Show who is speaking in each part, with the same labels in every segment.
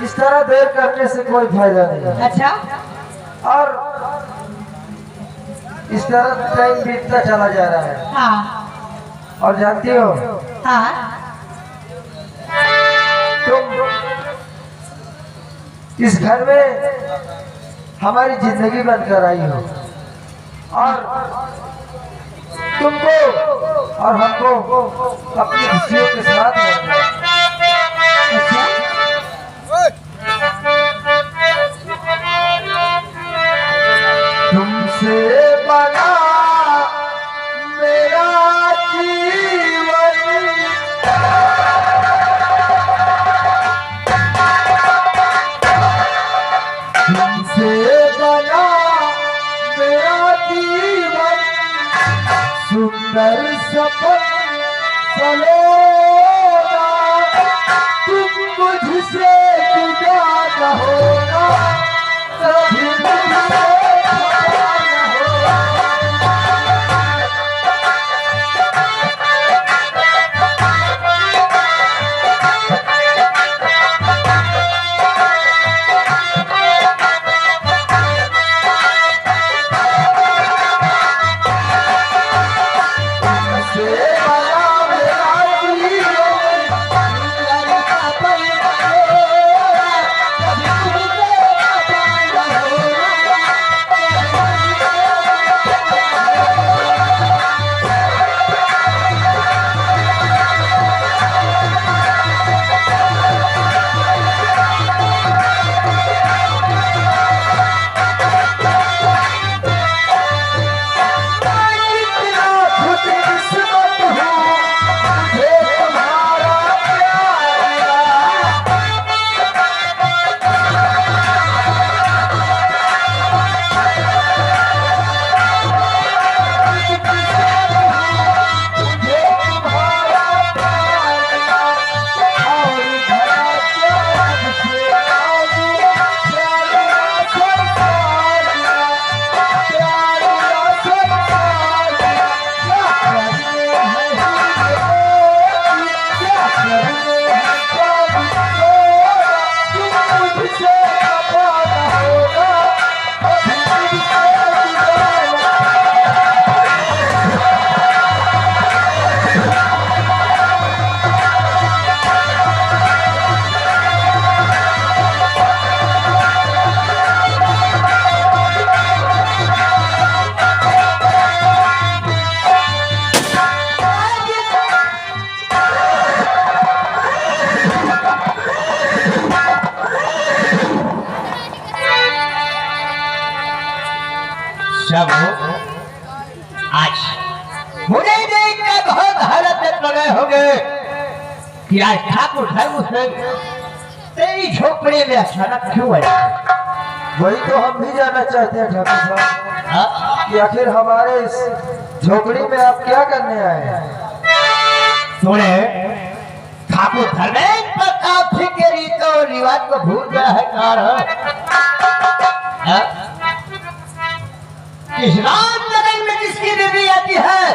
Speaker 1: इस तरह देर करने से कोई फायदा नहीं।
Speaker 2: अच्छा,
Speaker 1: और इस तरह टाइम बीतता चला जा रहा है।
Speaker 2: हाँ
Speaker 1: और जानती हो
Speaker 2: हाँ,
Speaker 1: तुम इस घर में हमारी जिंदगी बनकर आई हो और तुमको और हमको अपनी खुशियों के साथ रहना है। तुमसे बना मेरा जीवन, तुमसे बना मेरा जीवन, सुंदर सपन सलोना, तुम मुझसे जुदा न होना, कभी मुझसे
Speaker 3: आज मुझे देखकर बहुत हालत में पड़ गए होंगे कि आज ठाकुर धर्म से तेरी झोपड़ी में अचानक क्यों आया।
Speaker 1: वही तो हम भी जानना चाहते हैं ठाकुर साहब कि आखिर हमारे इस झोपड़ी में आप क्या करने आए हैं।
Speaker 3: सुने, ठाकुर धर्मेंद्र प्रताप सिंह के रीत और रिवाज को भूल गया है कारण इस रामनगर में जिसकी देवी आती है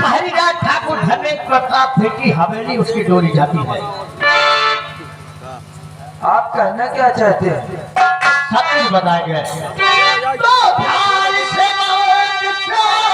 Speaker 3: पहली रात ठाकुर धर्मेंद्र प्रताप सिंह की हवेली उसकी डोरी जाती है।
Speaker 1: आप कहना क्या चाहते हैं?
Speaker 3: सब कुछ बताया गया है। तो ध्यान से हमारी सुनो।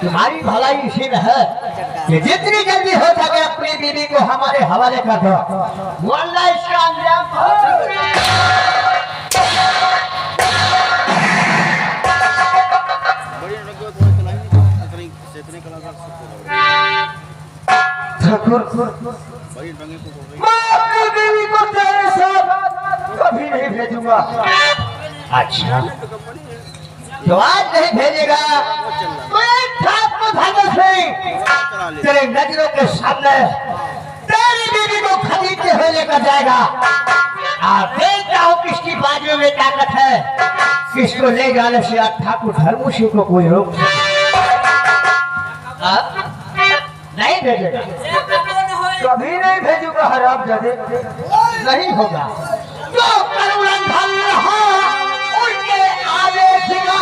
Speaker 3: तुम्हारी भलाई इसी में है कि जितनी जल्दी हो सके अपनी बीवी को हमारे हवाले कर दो, वरना इसका अंजाम
Speaker 1: ठाकुर, मैं अपनी बीवी को तेरे साथ कभी नहीं भेजूंगा।
Speaker 3: अच्छा, तो आज नहीं भेजेगा तो एक ठाकुर भागल सिंह तेरे नजरों के सामने तेरी बीवी को खरीदते हुए लेकर जाएगा। आप देखता हो किसकी बाजू में ताकत है, किसको ले जाने से आज ठाकुर धर्मोशी को कोई रोक नहीं भेजेगा।
Speaker 1: कभी नहीं भेजूंगा हरामजादे।
Speaker 3: नहीं होगा जो करुणन धन रहा उनके आदेश का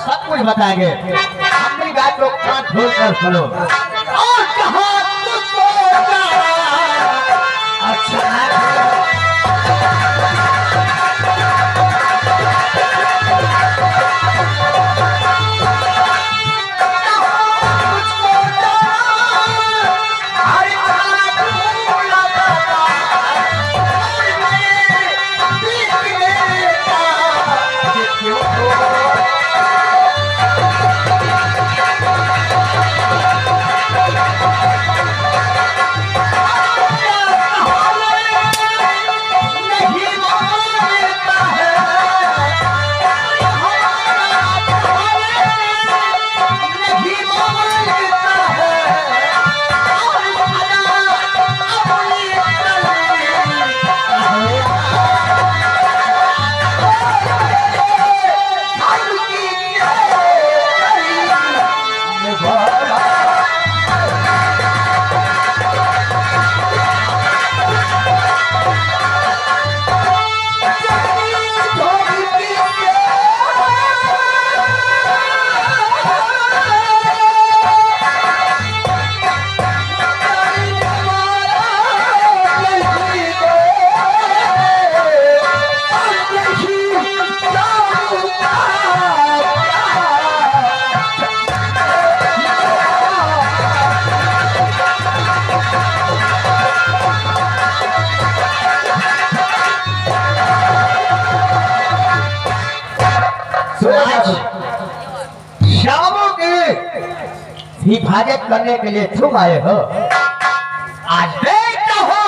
Speaker 3: सब कुछ बताएंगे। अपनी बात को कान खोल कर सुनो। और कहाँ तुझको अच्छा शामों की हिफाजत करने के लिए तुम आए हो। आज देखता हो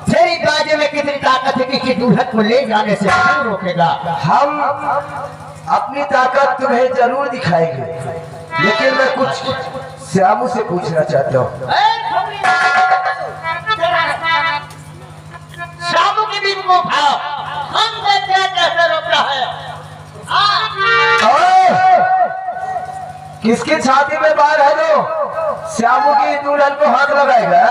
Speaker 3: तेरी बाजे में कितनी ताकत है कि दुल्हन को ले जाने से कौन रोकेगा।
Speaker 1: हम अपनी ताकत तुम्हें जरूर दिखाएंगे, लेकिन मैं कुछ श्यामू से पूछना चाहता हूँ।
Speaker 3: श्यामू के बीच को उठाओ, हम देखते हैं कैसे रोकता है।
Speaker 1: किसकी छाती में बार है जो श्यामू की दुल्हन को हाथ लगाएगा?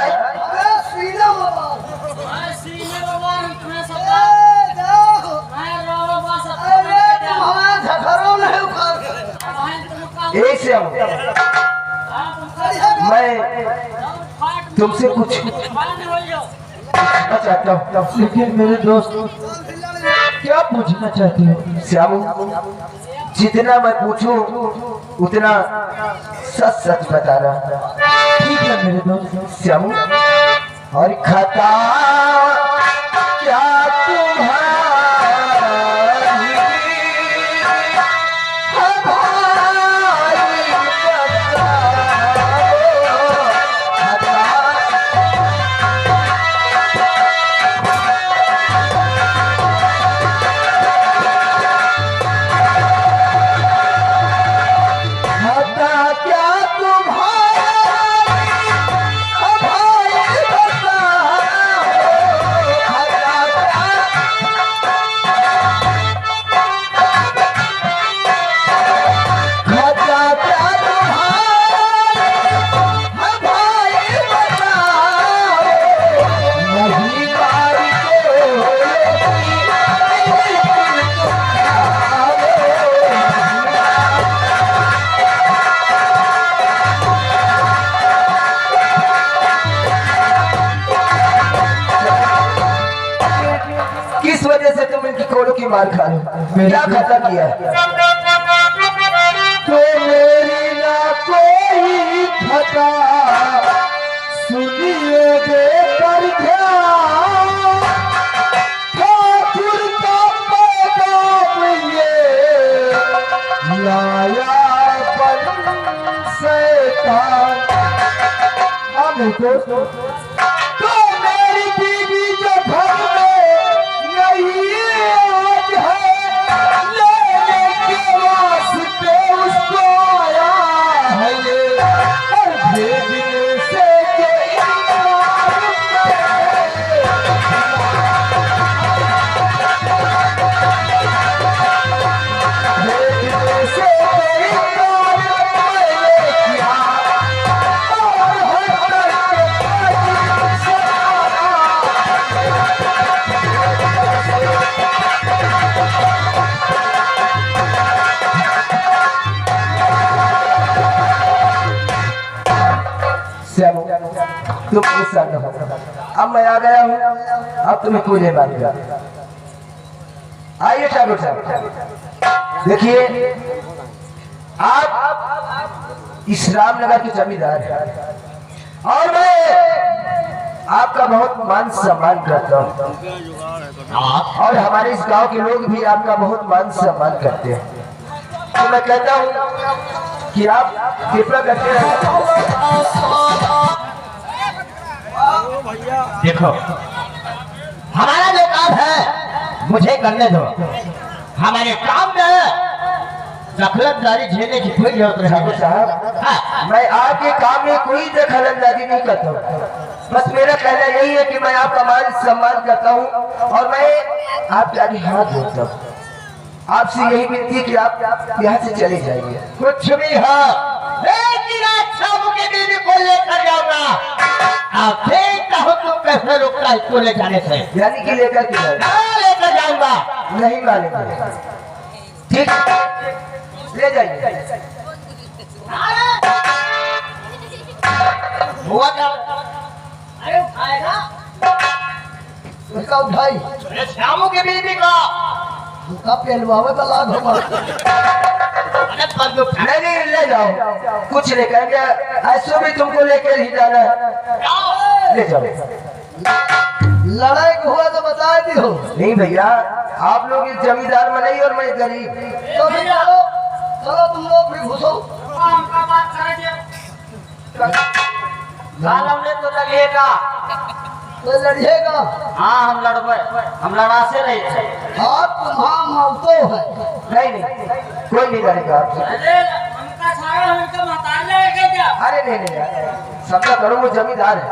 Speaker 1: श्यामू, मैं तुमसे कुछ पूछना चाहता हूँ, लेकिन मेरे दोस्त क्या पूछना चाहते हो? श्यामू, जितना मैं पूछूं उतना सच सच बताना। ठीक है मेरे दोस्त। श्यामू, और खता क्या तुम्हारी की मार खा लो, क्या खता किया? तो मेरी ना कोई खता सुनिए देकर ध्यान, ठाकुर का पैगाम ये लाया बन शैतान। हम तो मेरी बीवी जो घर में नहीं तुम गुस्सा न हो। अब मैं आ गया हूँ, अब तुम्हें कोई नहीं मानेगा। आइए ठाकुर साहब, देखिए आप इस रामनगर के जमींदार हैं और मैं आपका बहुत मान सम्मान करता हूँ और हमारे इस गांव के लोग भी आपका बहुत मान सम्मान करते हैं। तो मैं कहता हूँ कि आप कृपा करके
Speaker 3: देखो, हमारा जो काम है मुझे करने दो। हमारे काम में दखलंदाजी झेलने की कोई जरूरत नहीं।
Speaker 1: ठाकुर साहब, मैं आपके काम में कोई दखलंदाजी नहीं करता हूँ। बस मेरा कहना यही है कि मैं आपका मान सम्मान करता हूँ और मैं आपके आगे हाथ जोड़ता हूँ। आपसे यही विनती है कि आप यहाँ से चले जाइए।
Speaker 3: कुछ भी हो, लेकिन श्यामू की बीवी को लेकर जाऊंगा। आप देखता हो तुम कैसे रुकता है इसको ले जाने से।
Speaker 1: यानी कि लेकर के
Speaker 3: लेकर जाऊंगा।
Speaker 1: नहीं मानेंगे, ठीक ले जाइए।
Speaker 3: हुआ क्या? अरे उठाएगा,
Speaker 1: उसका उठाई।
Speaker 3: श्यामू की बीवी का
Speaker 1: उसका पहलवावे का लाभ हमारा। नहीं ले जाओ, कुछ नहीं कहेंगे। ऐसे भी तुमको लेकर ही जाना है, ले जाओ। लड़ाई हुआ तो बता दी हो। नहीं भैया, आप लोग इस जमींदार में नहीं और मैं गरीब। तो भैया चलो तुम लोग भी घुसो।
Speaker 2: हमने तो लगेगा
Speaker 1: तो लड़िएगा।
Speaker 2: हाँ हम लड़बे, हम लड़ा से रहे थे।
Speaker 1: आप तुम्हारा मौतो है। नहीं कोई नहीं करेगा आपसे। अरे नहीं यार समझा करो वो जमींदार है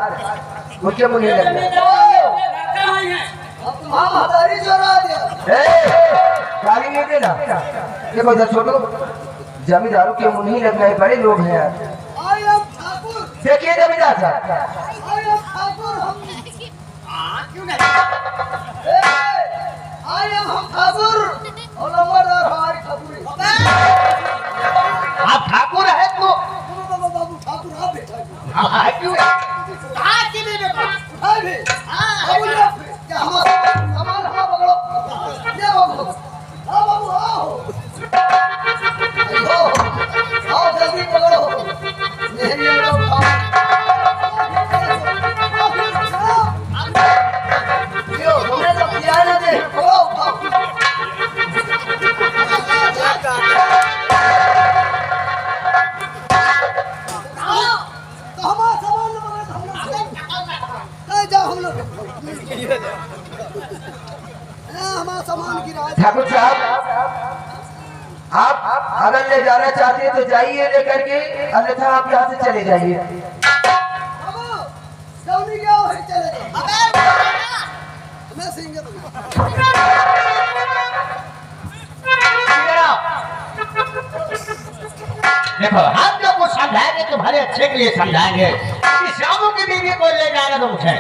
Speaker 1: उनके मुंह नहीं लगना। गाली नहीं देना देखो इधर छोटो जमींदारों के मुंह नहीं लगना है बड़े लोग हैं यार। देखिए जमींदार साहब
Speaker 3: आप ठाकुर है तो क्यों
Speaker 1: ठाकुर साहब आप अगर ले जाना चाहते हैं तो जाइए लेकर के अन्यथा आप यहाँ से चले जाइए।
Speaker 3: देखो हम लोग को समझाएंगे तुम्हारे अच्छे के लिए समझाएंगे कि शामों की बीवी को ले जाना तो मुझे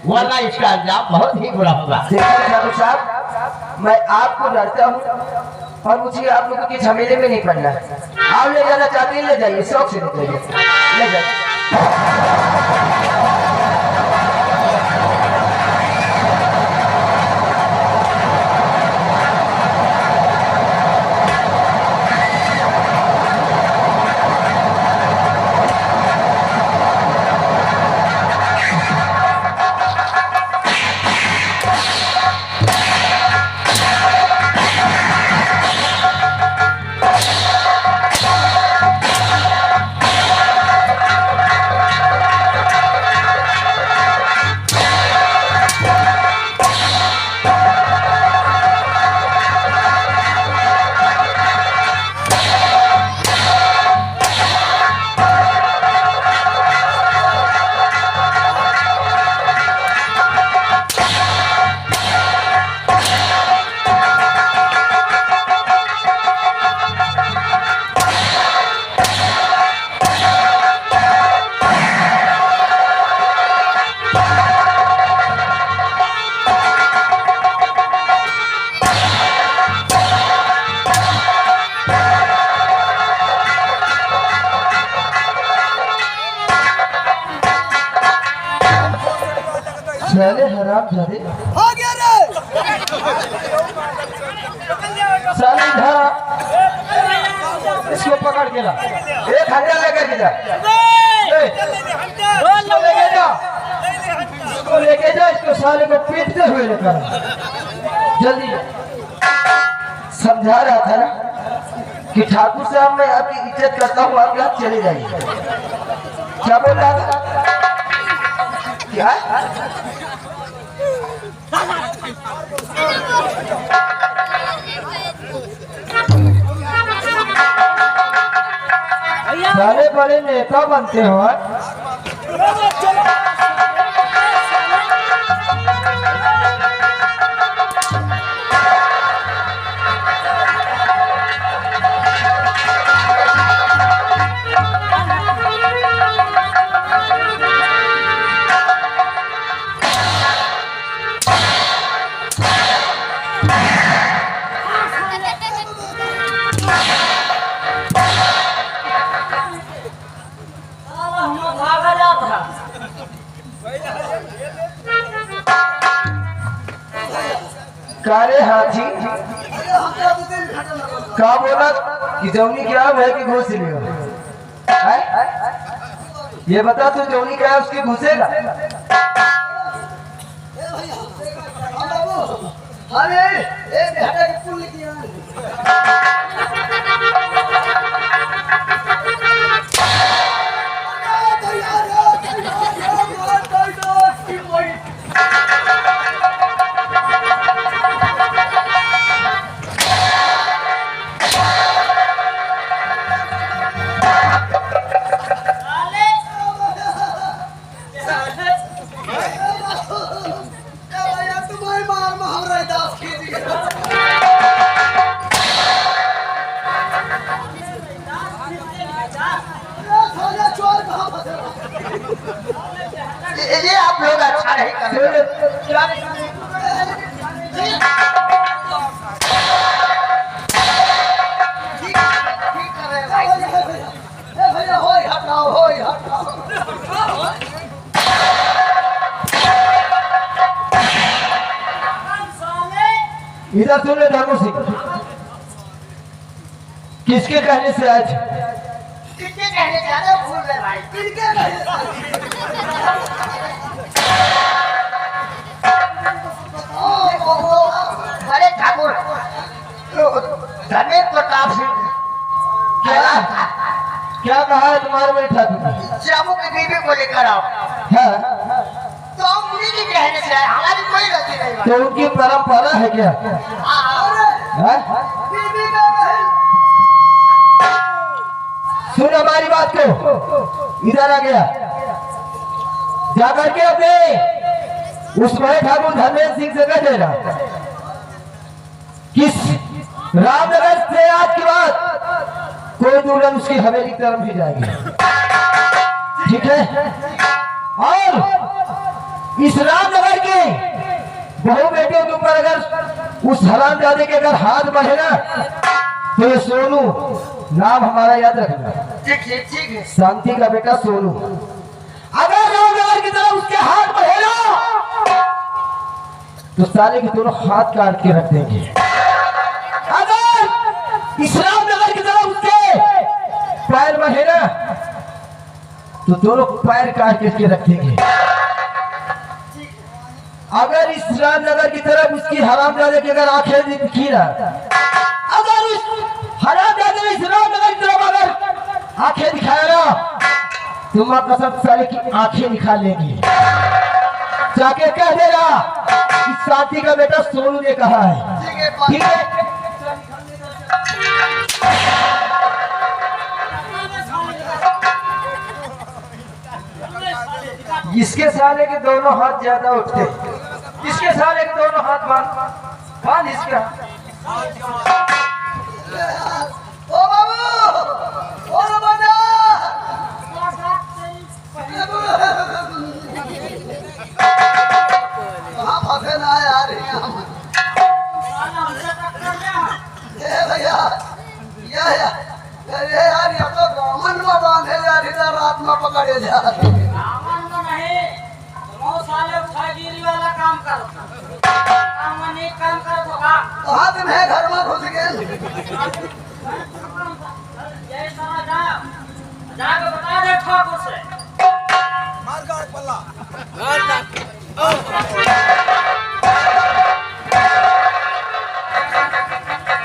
Speaker 3: वरना इसका अंजाम बहुत ही बुरा होगा।
Speaker 1: देखिए ठाकुर साहब मैं आपको डरता हूँ और मुझे आप लोगों के झमेले में नहीं पड़ना है। आप ले जाना चाहते हैं ले जाइए शौक से ले जाइए ले जाइए। साले हराम जादे
Speaker 4: आ गया रे
Speaker 1: साले इधर इसको पकड़ के ला 1000 लेकर के जा इसको लेके जा इसको लेके जा इसको साले को पीटते हुए लेकर जल्दी। समझा रहा था ना कि ठाकुर साहब मैं आपकी इज्जत करता हूँ आप यहाँ चले जाइए। क्या बोल रहा था क्या सारे बड़े नेता बनते हो कारे हाथी का बोला कि जौनी क्या है कि घुस लियो ये बता तू जौनी क्या है उसकी घुसेगा।
Speaker 4: अरे ए बेटा के पुल किया
Speaker 1: इधर सुन ले धर्मो सिंह, किसके कहने से आए थे?
Speaker 3: किसके कहने से आए भूल गए भाई।
Speaker 4: किसके कहने
Speaker 3: अरे ठाकुर धर्मेंद्र प्रताप सिंह
Speaker 1: क्या कहा है तुम्हारे मेरे ठाकुर ने?
Speaker 3: श्यामू की बीवी को लेकर आओ।
Speaker 1: हाँ,
Speaker 3: तो हम उन्हीं के कहने से आए, हमारी कोई गलती नहीं भाई।
Speaker 1: तो उनकी परंपरा है क्या? हाँ?
Speaker 4: बीबी का बहन
Speaker 1: सुन हमारी बात को, इधर आ गया, जाकर के अपने उस बड़े ठाकुर धर्मेंद्र सिंह से कह देना किस रामनगर से आज के बाद कोई दुल्हन उसकी हवेली की तरफ नहीं जाएगी, ठीक है? और इस रामनगर के बहु बेटियों के ऊपर अगर उस हरामजादे के अगर हाथ बढ़े ना, तो ये सोनू नाम हमारा याद रखना।
Speaker 3: ठीक है, ठीक है।
Speaker 1: शांति का बेटा सोनू, अगर रामनगर की तरफ उसके हाथ बढ़े ना, तो साले के दोनों हाथ काट के रख देंगे। अगर इस रामनगर की तरफ उसके पैर बढ़े ना, तो दोनों पैर काट के रख देंगे। अगर इस रामनगर की तरफ उसकी हरामजादे की अगर आंखें दिखी ना, अगर उस हरामजादे ने इस रामनगर की तरफ अगर आंखें दिखाया ना, तुम कसम साले की आंखें निकाल लेंगी। जाके कह देना कि शांति का बेटा सोनू ने कहा है, ठीक है? इसके साले के दोनों हाथ ज्यादा उठते, इसके साले के दोनों हाथ बांध इसका।
Speaker 4: ओ बाबू ओ रमजा कहाँ फंसे ना यार भैया ये यार ये तो दामन में बांधे यार, इधर रात में पकड़े जा
Speaker 2: वाला काम करता काम नहीं काम कर तो
Speaker 4: हाथ में घर में घुस गए।
Speaker 2: ये सारा जाके बता दे ठाकुर से
Speaker 4: मार गाड़ पल्ला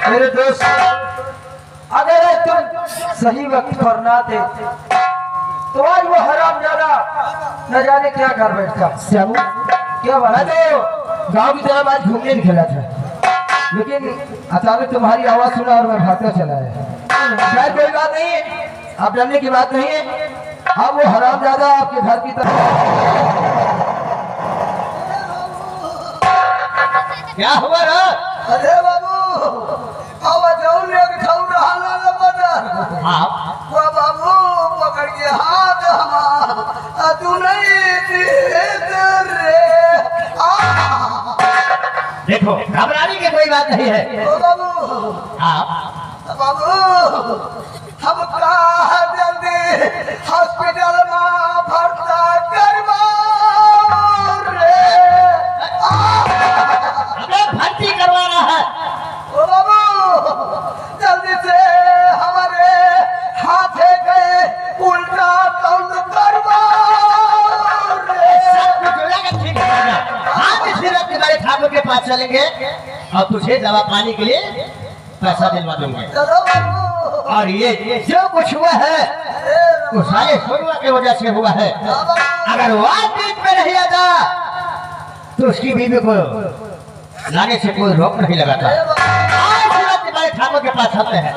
Speaker 1: मेरे दोस्त, अगर तुम सही वक्त पर ना थे तो आज वो हरामजादा न जाने क्या कर बैठता। श्यामू क्या बना, तो गांव की तरफ आज घूमने निकला था, लेकिन अचानक तुम्हारी आवाज सुना और मैं भागता चला है। खैर कोई बात नहीं है, आप डरने की बात नहीं है। अब वो हरामजादा आपके घर की तरफ क्या हुआ ना?
Speaker 4: अरे बाबू अब जाऊं लेके खाऊं रहा ना बता
Speaker 1: हाँ,
Speaker 4: वो बाबू पकड़ के हाथ हमारा तू नहीं रे
Speaker 1: देखो घबराने की कोई बात नहीं है।
Speaker 4: ओ बाबू
Speaker 1: हाँ,
Speaker 4: बाबू हम कहा जल्दी हॉस्पिटल में भर्ता करवाओ रे
Speaker 1: हमें भर्ती करवाना है।
Speaker 4: ओ बाबू जल्दी से हमारे हाथे गए उल्टा तौल करवाओ रे।
Speaker 1: सब कुछ हो जाएगा, ठीक हो जाएगा। हाँ, इसी रात तुम्हारे ठाकुर के पास चलेंगे और तुझे दवा पानी के लिए पैसा दिलवा दूंगे।
Speaker 4: चलो बाबू
Speaker 1: और ये जो कुछ हुआ है वो सारे सोनुआ की वजह से हुआ है। अगर वो आज बीच में नहीं आता तो उसकी बीवी को लाने से कोई रोक नहीं लगाता। आज रात तुम्हारे ठाकुर के पास आते हैं।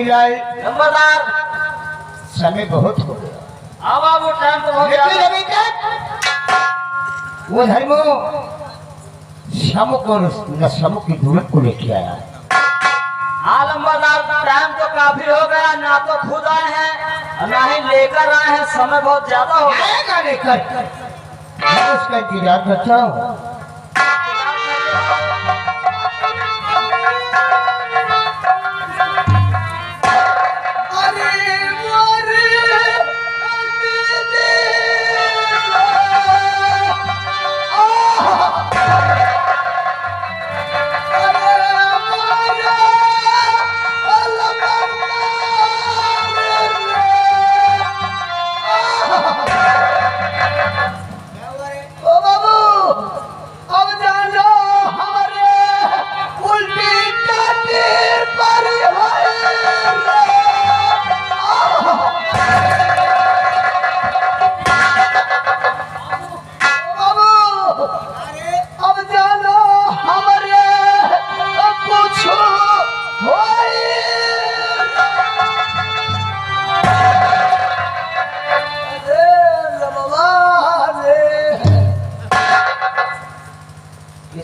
Speaker 1: नंबरदार समय बहुत हो गया।
Speaker 2: हाँ बाबू टाइम तो हो
Speaker 1: लेकिन
Speaker 2: गया।
Speaker 1: अभी तक वो धर्मो शामुक और शामुक की दूरत को लेके आया है।
Speaker 2: हाँ नंबरदार टाइम तो काफी हो गया, ना तो खुद आए हैं ना ही लेकर आए हैं, समय बहुत ज्यादा हो गया।
Speaker 1: आएगा लेकर
Speaker 3: उसका इंतजार करता हूँ।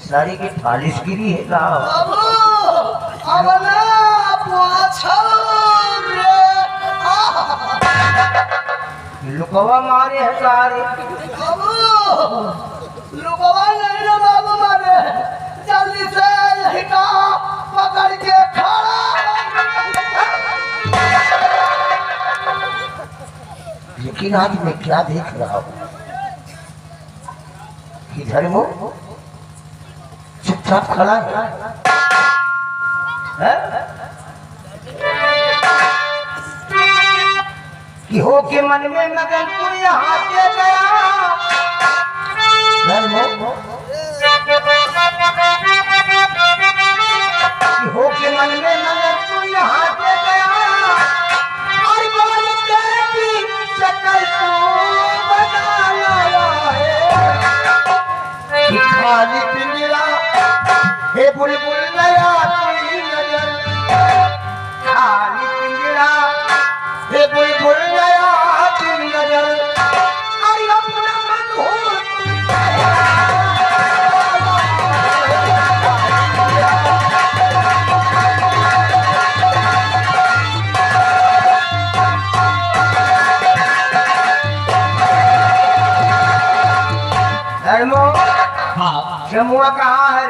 Speaker 3: साड़ी की फालिश गिरी है ना लुकवा मारे है सारी
Speaker 4: लुकवा नहीं ना बाबू मारे जल्दी से यही का पकड़ के खड़ा
Speaker 3: लेकिन आज मैं क्या देख रहा हूँ किधर वो चुपचाप खड़ा है कि हो के मन में मगन तू यहाँ से गया कि हो के मन में मगन तू यहाँ से गया और बोल की शक्ल तू बना लाया है कि खाली पिंजरा हे बुलबुल नया नजर खाली पिंजरा हे बुलबुल नया नजर आई अपना मन हो जमुआ कहाँ है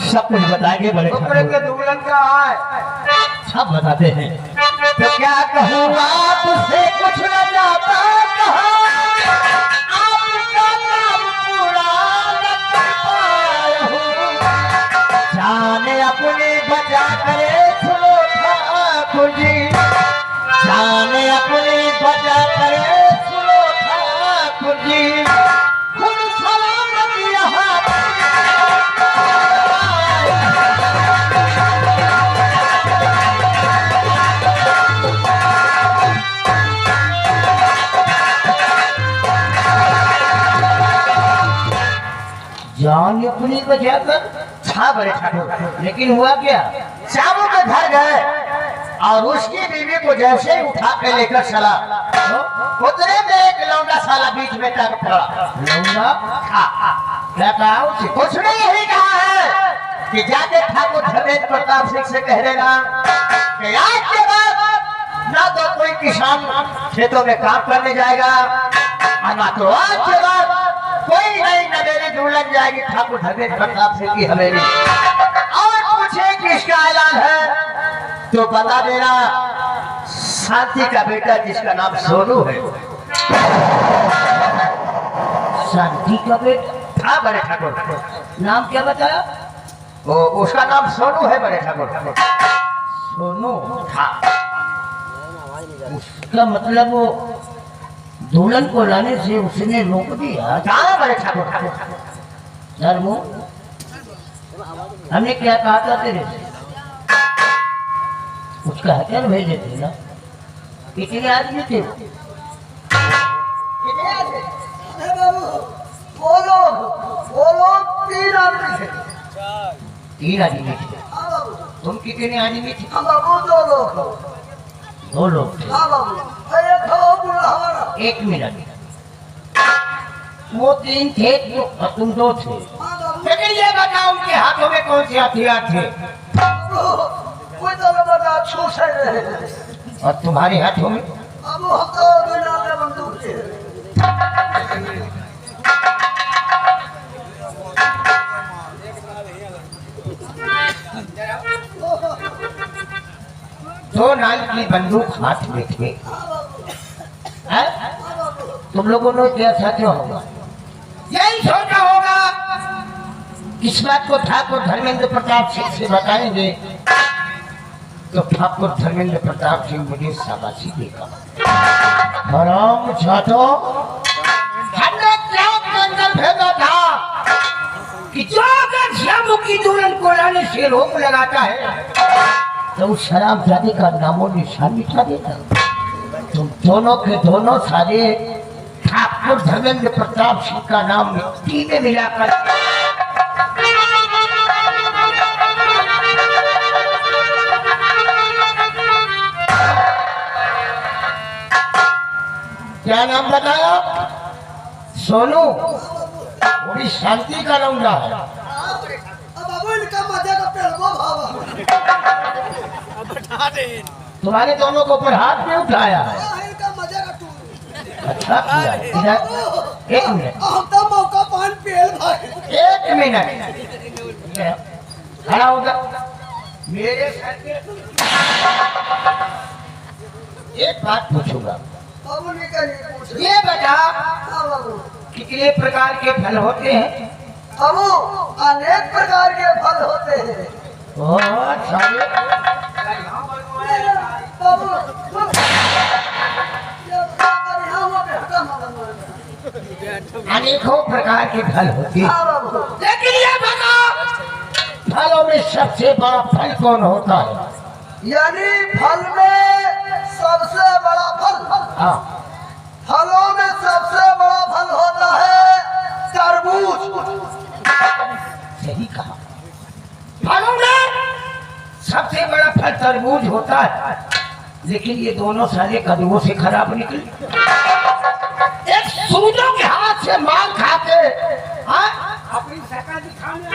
Speaker 3: सब कुछ बताएंगे बड़े कपड़े के दुल्हन कहाँ है सब बताते हैं तो क्या कहूँ आपसे कुछ न जाता कहाँ आपका नाम पूरा न कर पाया हूँ जाने अपने बचा करे सुनो ठाकुर जी जाने अपने बचा करे सुनो ठाकुर जी खुद सलामत यहाँ जान अपनी बचा कर छा बड़े ठाकुर लेकिन हुआ क्या श्यामू के घर गए और उसकी बीवी को जैसे उठा के लेकर चला उतने में एक लौंडा साला बीच में टक पड़ा लौंडा क्या कहा उसे कुछ नहीं यही कहा है कि जाके ठाकुर धर्मेंद्र प्रताप सिंह से कह देना कि आज के बाद ना तो कोई किसान खेतों में काम करने जाएगा और ना तो आज के बाद कोई नहीं नवेली दुल्हन जाएगी ठाकुर धर्मेंद्र प्रताप सिंह की हवेली और पूछे किसका ऐलान है तो बता देना शांति का बेटा जिसका नाम सोनू है शांति का बेटा हाँ बड़े ठाकुर नाम क्या बताया वो उसका नाम सोनू है बड़े ठाकुर सोनू हाँ उसका मतलब वो दुल्हन को लाने से उसने रोक दिया कहाँ बड़े ठाकुर धर्मो हमने क्या कहा था तेरे से उसका हथियार भेजे थे ना कितने आदमी थे
Speaker 4: बोलो तीन आदमी थे
Speaker 3: तीन आदमी थे तुम कितने आदमी थे
Speaker 4: हम बाबू दो लोग
Speaker 3: थे
Speaker 4: हाँ बाबू हमारा
Speaker 3: एक मिनट वो तीन थे और तुम दो थे लेकिन ये बताओ उनके हाथों में कौन से हथियार थे
Speaker 4: कोई तो बता छू से रहे
Speaker 3: और तुम्हारे हाथों में
Speaker 4: अब हम तो बिना के बंदूक थे
Speaker 3: 2 नाल की बंदूक हाथ में थे। हैं? तुम लोगों ने क्या चाहते होगा? यही सोचा होगा। इस बात को ठाकुर धर्मेंद्र प्रताप सिंह से बताएंगे तो ठाकुर धर्मेंद्र प्रताप सिंह मुझे शाबाशी देगा। हराम छातो, हमने क्लास के अंदर भेजा था कि जो अगर श्यामू की दुल्हन को लाने से रोक लगाता है तो उस शराब जाति का नामो निशान मिटा देता। तुम दोनों के दोनों सारे ठाकुर धर्मेंद्र प्रताप सिंह का नाम मिट्टी में मिलाकर क्या नाम बताया? सोनू। बड़ी शांति का लौंडा है। तुम्हारे दोनों को ऊपर हाथ में उठाया है। अच्छा किया। इधर एक मिनट, एक मिनट खड़ा होगा। मेरे सर पे एक बात पूछूंगा, ये बता कितने प्रकार के फल होते हैं?
Speaker 4: अनेक प्रकार के फल होते हैं।
Speaker 3: बहुत सारे अनेकों प्रकार के फल होते हैं, लेकिन ये बता फलों में सबसे बड़ा फल कौन होता है?
Speaker 4: यानी फल में सबसे बड़ा फल,
Speaker 3: हाँ,
Speaker 4: फलों में सबसे बड़ा फल होता है तरबूज।
Speaker 3: सही कहा। फलों में सबसे बड़ा फल तरबूज होता है, लेकिन ये दोनों सारे कदमों से खराब निकले। एक सूजों के हाथ से मार खा के अपनी शकल दिखाने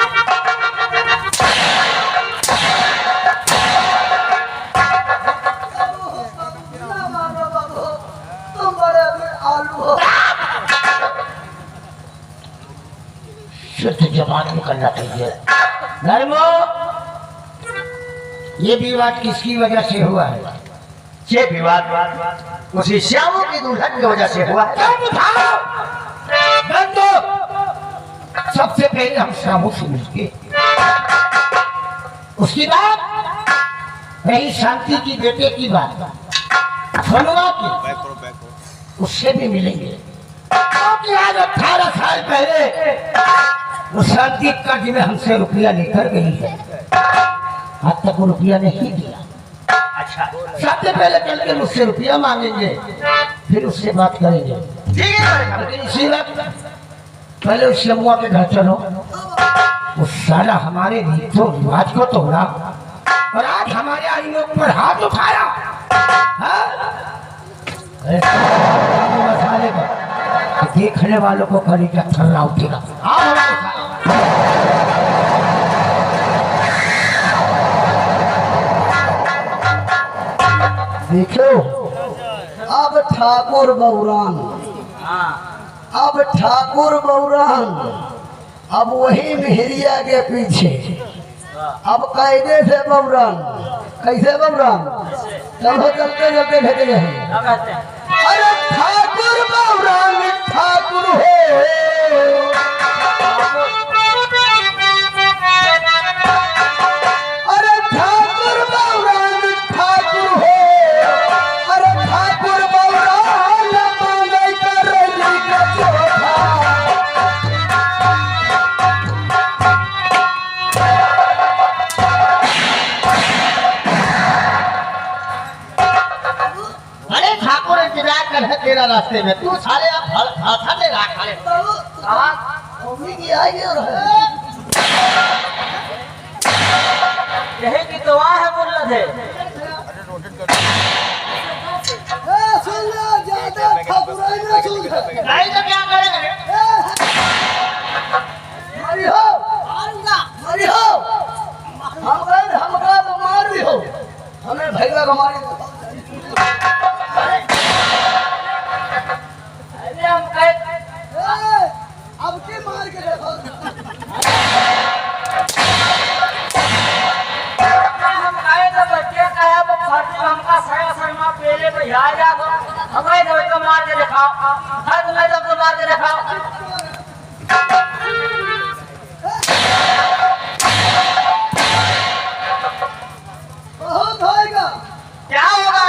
Speaker 4: तुम बड़े आलू हो।
Speaker 3: शुद्ध जबान निकलना चाहिए। धर्मो, ये विवाद किसकी वजह से हुआ है?
Speaker 1: ये विवाद उसी श्यामू की दुल्हन की वजह से हुआ है।
Speaker 3: सबसे पहले हम श्यामू से मिलके, उसकी बात रही शांति की बेटे की बात, फलवा की, उससे भी मिलेंगे। क्योंकि आज 18 साल पहले वो शांति का जिन्हें हमसे रुपया लेकर गई है, आज तक वो रुपया नहीं दिया।
Speaker 1: अच्छा
Speaker 3: सबसे पहले चल के मुझसे रुपया मांगेंगे, फिर उससे बात करेंगे।
Speaker 1: ठीक है।
Speaker 3: लेकिन इसी वक्त पहले उस शमुआ के घर चलो। वो साला हमारे रीतों रिवाज को तोड़ा और आज हमारे आईनों पर हाथ उठाया। हाँ? मसाले का देखने वालों को करी का थर्रा उठेगा। आओ हमारे साथ।
Speaker 4: देखो अब ठाकुर बौरान, अब ठाकुर बौरान, अब वही मेहरिया के पीछे, अब कायदे से बौरान। कैसे बौरान? चलो चलते चलते भेजे हैं। अरे ठाकुर बौरान ठाकुर हो, अरे ठाकुर बौरान ठाकुर हो, अरे ठाकुर बौरान मांगे करैली का चोखा।
Speaker 3: अरे ठाकुर इंतजार कर है तेरा रास्ते में, तू साले अब हाथा ले रहा खाले।
Speaker 4: मम्मी की आई और है।
Speaker 2: यही की दुआ है बोल रहे
Speaker 4: सुन लो ज्यादा ठाकुराई ना सुन।
Speaker 3: नहीं तो क्या करेंगे?
Speaker 4: मरी हो, मरी हो, हमका तो मार दी हो, हमें भैया को मारी दो।
Speaker 2: हम कहे
Speaker 4: अब के मार के देखो।
Speaker 2: हम कहे तो बच्चे कहे वो फाटी हम रखाओ हर तुम्हें जब मार के रखाओ
Speaker 4: बहुत होएगा।
Speaker 2: क्या होगा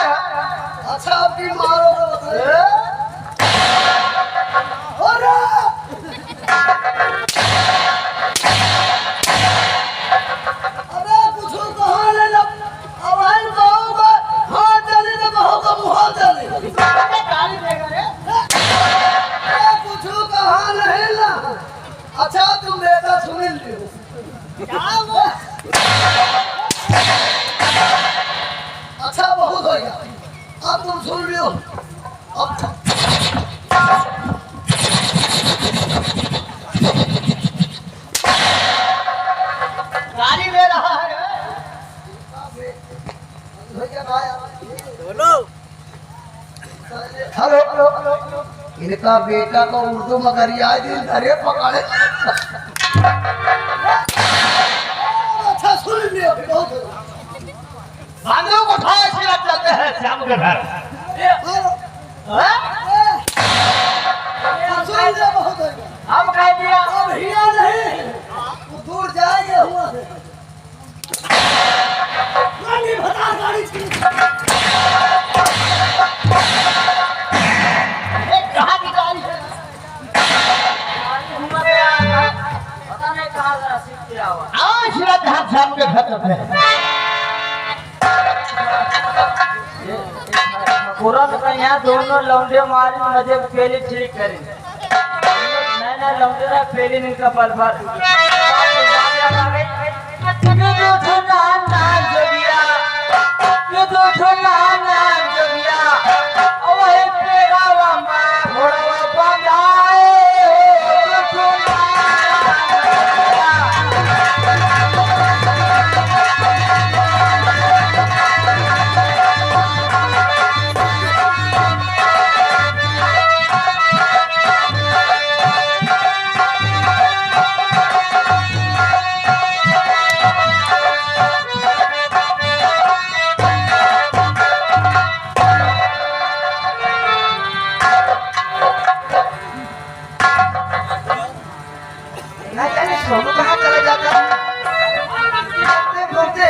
Speaker 4: अच्छा आपकी मारो अरे अरे कुछ कहाँ ले लो अब हम कहोगे हाथ चले तो कहोगे मुँह चले कुछ कहाँ नहीं ला अच्छा तुम बेटा सुन लियो क्या हुआ अच्छा बहुत हो गया अब तुम सुन लियो अब
Speaker 2: गाड़ी ले रहा है
Speaker 1: हेलो इनका बेटा तो उर्दू मगर याद अरे पकड़े
Speaker 4: अच्छा सुन लियो बहुत हो गया।
Speaker 3: बंदूक उठाओ इसके बाद चलते हैं श्याम के घर
Speaker 4: सुन लियो बहुत हो गया।
Speaker 2: हम कह दिया
Speaker 4: अब हिया नहीं वो दूर जाएंगे हुआ से गाड़ी भगा गाड़ी
Speaker 2: कहाँ की गाड़ी है पता नहीं कहाँ सीख किया हुआ
Speaker 3: आज रात हम श्याम के घर चलते हैं
Speaker 2: पूरा तो यहाँ दोनों लौंडे मारी मुझे पहले ठीक करी नहीं लौंडे ना पहले नहीं का पल भर
Speaker 1: सोनू कहाँ चला जाता है घूमते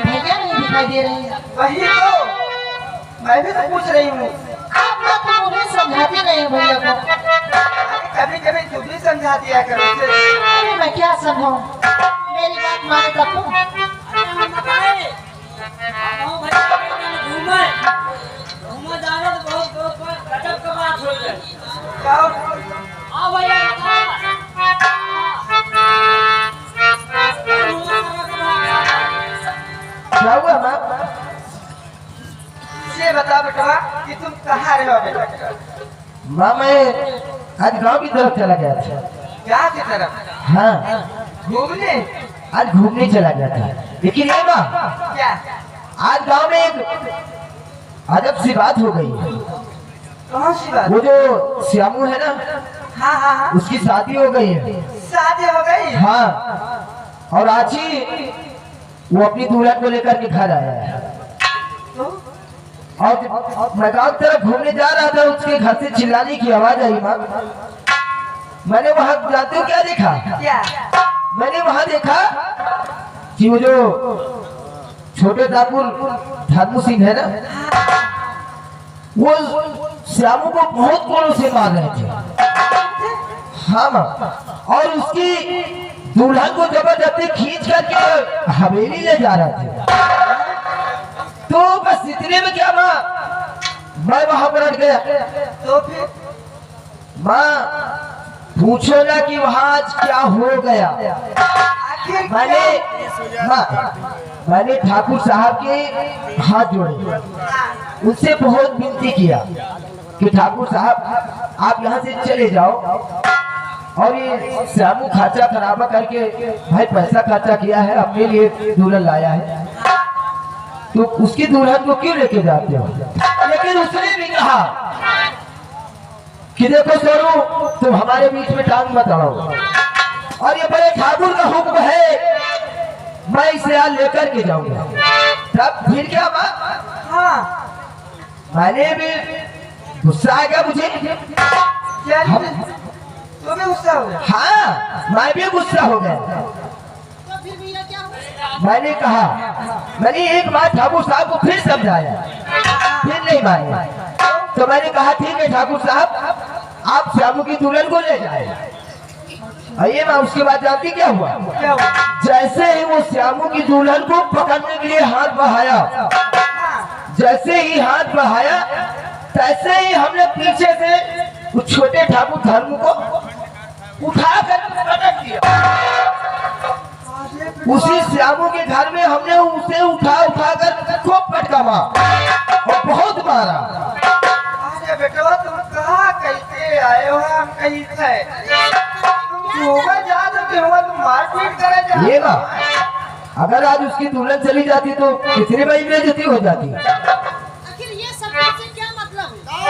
Speaker 5: भैया नहीं दिखाई दे रहे हैं।
Speaker 1: वही तो मैं भी तो पूछ रही हूँ
Speaker 5: आप लोग तो मुझे समझाते नहीं हो भैया को।
Speaker 1: कभी कभी तू भी समझा दिया करो उसे।
Speaker 5: अरे मैं क्या समझाऊं? मेरी बात माने तब तो।
Speaker 1: क्या क्या हुआ माँ ये बता बेटा कि तुम कहाँ रहे हो बेटा
Speaker 3: माँ मैं आज गांव की तरफ चला गया था
Speaker 1: क्या की तरफ
Speaker 3: हाँ
Speaker 1: घूमने
Speaker 3: आज घूमने चला गया था लेकिन ये माँ
Speaker 1: क्या
Speaker 3: आज गांव में एक अजब सी बात हो गई है
Speaker 1: कौन सी बात
Speaker 3: वो जो श्यामू है ना
Speaker 1: हाँ हाँ हाँ
Speaker 3: उसकी शादी हो गई है
Speaker 1: शादी हो गई
Speaker 3: हाँ और आज ही वो अपनी दुल्हन को लेकर के घर आया है और मैं गांव की तरफ घूमने जा रहा था उसके घर से चिल्लाने की आवाज आई माँ मैंने वहां जानते हो क्या देखा
Speaker 1: क्या
Speaker 3: मैंने वहां देखा कि वो जो छोटे ठाकुर ठाकुर सिंह है ना वो श्यामू को बहुत कोड़ों से मार रहे थे हाँ माँ और उसकी दुल्हन को जबरदस्ती खींच करके हवेली ले जा रहा था तो बस इतने में क्या माँ मैं वहां पर अट गया
Speaker 1: तो फिर
Speaker 3: माँ पूछो ना कि वहां आज क्या हो गया
Speaker 1: आखिर
Speaker 3: मैंने ठाकुर साहब के हाथ जोड़े उनसे बहुत विनती किया कि ठाकुर साहब आप यहाँ से चले जाओ और ये श्यामू खाचा खराबा करके भाई पैसा खर्चा किया है अपने लिए दुल्हन लाया है तो उसकी दुल्हन को क्यों लेके जाते हो लेकिन उसने भी कहा कि देखो सोनू तुम हमारे बीच में टांग मत अड़ाओ और ये बड़े ठाकुर का हुक्म है
Speaker 1: मैं इसे यहाँ लेकर के जाऊंगा। तब फिर क्या बात?
Speaker 2: हाँ
Speaker 1: मैंने भी गुस्सा आ गया मुझे।
Speaker 2: क्या तो भी गुस्सा हो गया?
Speaker 1: हाँ मैं भी गुस्सा हो गया।
Speaker 5: तो फिर भैया क्या हुआ?
Speaker 1: मैंने कहा, मैंने एक बात ठाकुर साहब को फिर समझाया, फिर नहीं माने। तो मैंने कहा ठीक है ठाकुर साहब, आप श्यामू की दुल्हन को ले जाए। आइए मैं उसके बाद जानती क्या हुआ?
Speaker 2: क्या हुआ?
Speaker 1: जैसे ही वो श्यामू की दुल्हन को पकड़ने के लिए हाथ बढ़ाया, जैसे ही हाथ बढ़ाया तैसे ही हमने पीछे से उस छोटे ठाकुर धर्म को उठा कर पटक दिया। उसी श्यामू के घर में हमने उसे उठा कर खूब पटका और बहुत मारा।
Speaker 2: अरे बेटा तुम कहाँ कैसे आए हो? हम कहीं से तुम जा तुम मारपीट करे जा।
Speaker 1: ये बात, अगर आज उसकी दुल्हन चली जाती तो कितनी बड़ी बेइज्जती हो जाती।
Speaker 5: आखिर ये सब से क्या मतलब है?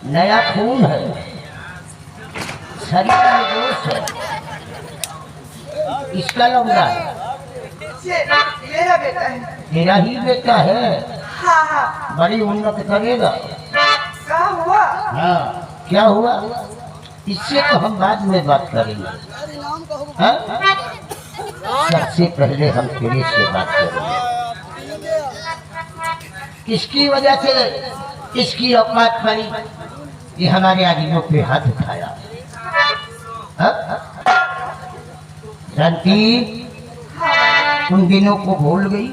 Speaker 3: नया खून है, शरीर में जोश है, इसका लौंडा है।
Speaker 2: मेरा बेटा है।
Speaker 3: तेरा ही बेटा है,
Speaker 2: हाँ हाँ।
Speaker 3: बड़ी उन्नत करेगा।
Speaker 2: क्या हुआ?
Speaker 3: हाँ क्या हुआ? इससे तो हम बाद में बात करेंगे। हाँ? सबसे पहले हम तेरे से बात करेंगे। किसकी वजह से इसकी औकात बनी? ये हमारे आदमियों पे हाथ उठाया। हाँ? शांति उन दिनों को भूल गई?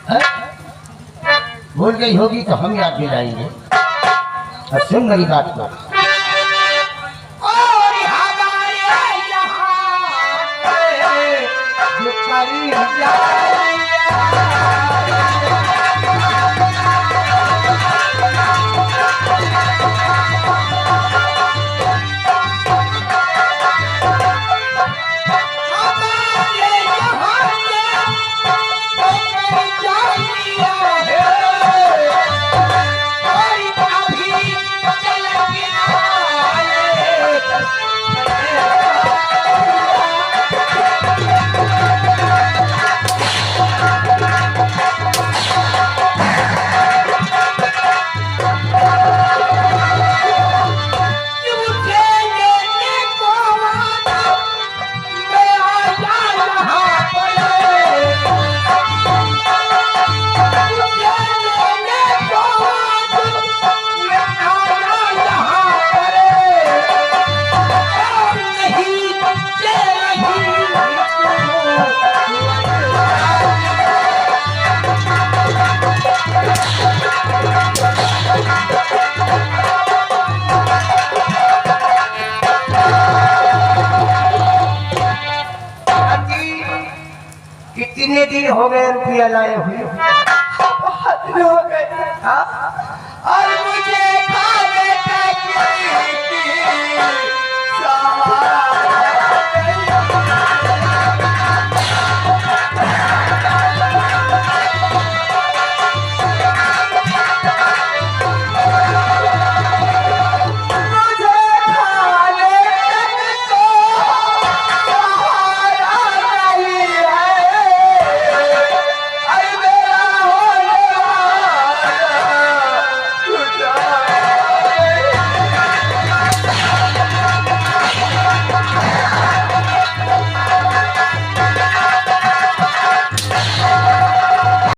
Speaker 3: हाँ? भूल गई होगी तो हम याद दिलाएंगे। और सुन मेरी बात को, और हमारे यहाँ जो करी कितने दिन हो गए रुपया लाए हुए?
Speaker 2: बहुत दिन हो गए।